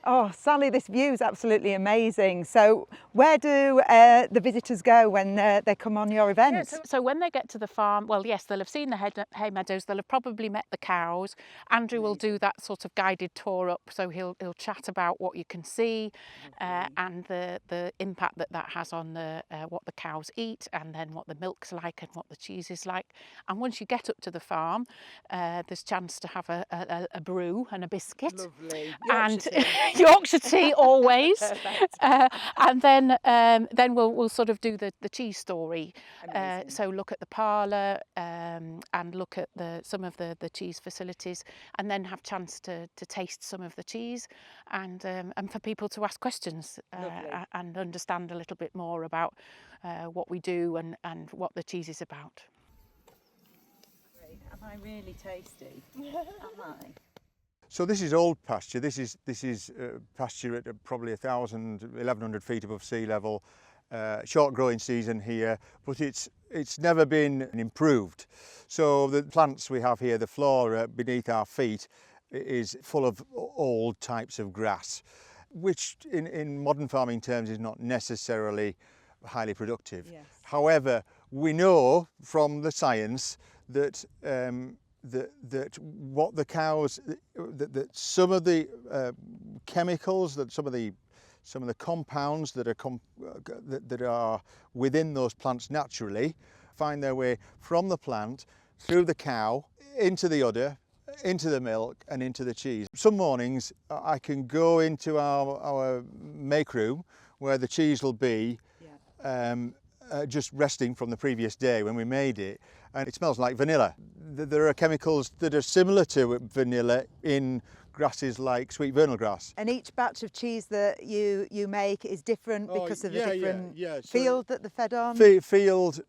Oh, Sally, this view is absolutely amazing. So where do the visitors go when they come on your event? Yeah, so when they get to the farm, well, yes, they'll have seen the hay meadows, they'll have probably met the cows. Andrew will do that sort of guided tour up, so he'll chat about what you can see and the impact that has on what the cows eat, and then what the milk's like and what the cheese is like. And once you get up to the farm, there's chance to have a brew and a biscuit. Lovely. And Yorkshire tea always. And then we'll sort of do the cheese story. So look at the parlour and look at some of the cheese facilities, and then have chance to taste some of the cheese, and for people to ask questions and understand a little bit more about what we do and what the cheese is about. Am I really tasty? Am I? So this is old pasture. This is pasture at probably 1,100 feet above sea level. Short growing season here, but it's never been improved. So the plants we have here, the flora beneath our feet, is full of old types of grass, which in modern farming terms is not necessarily highly productive. Yes. However, we know from the science that that what the cows, that some of the chemicals, that some of the compounds that are within those plants naturally find their way from the plant through the cow into the udder, into the milk and into the cheese. Some mornings I can go into our make room where the cheese will be, just resting from the previous day when we made it, and it smells like vanilla. There are chemicals that are similar to vanilla in grasses like sweet vernal grass. And each batch of cheese that you make is different because of the different field that they're fed on? Field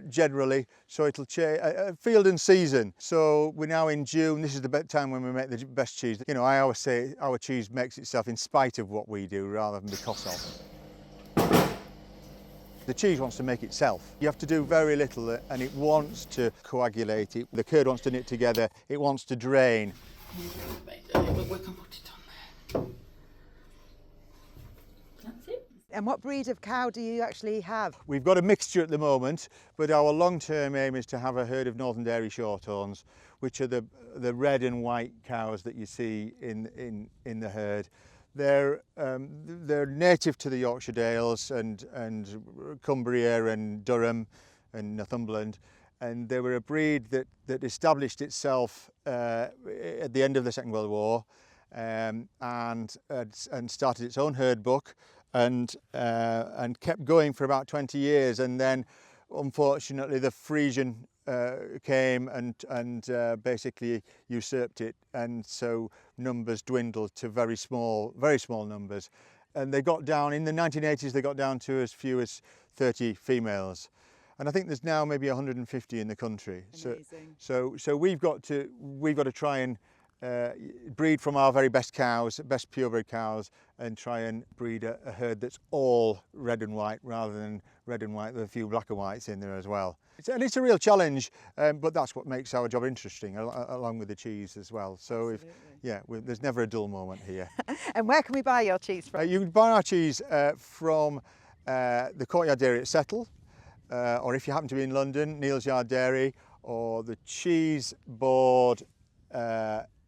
generally, so it'll change, field and season. So we're now in June, this is the time when we make the best cheese. You know, I always say our cheese makes itself in spite of what we do rather than because of. The cheese wants to make itself. You have to do very little and it wants to coagulate. The curd wants to knit together, it wants to drain. We can put it on there. That's it. And what breed of cow do you actually have? We've got a mixture at the moment, but our long-term aim is to have a herd of northern Dairy Shorthorns, which are the red and white cows that you see in the herd. They're native to the Yorkshire Dales and Cumbria and Durham and Northumberland, and they were a breed that established itself at the end of the Second World War and started its own herd book and kept going for about 20 years, and then unfortunately the Frisian came and basically usurped it, and so numbers dwindled to very small numbers, and they got down in the 1980s. They got down to as few as 30 females, and I think there's now maybe 150 in the country. Amazing. So we've got to try and breed from our very best cows, best purebred cows, and try and breed a herd that's all red and white rather than red and white with a few black and whites in there as well. And it's a real challenge, but that's what makes our job interesting, along with the cheese as well. So there's never a dull moment here. And where can we buy your cheese from? You can buy our cheese from the Courtyard Dairy at Settle, or if you happen to be in London, Neal's Yard Dairy, or the Cheese Board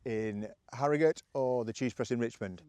in Harrogate, or the Cheese Press in Richmond.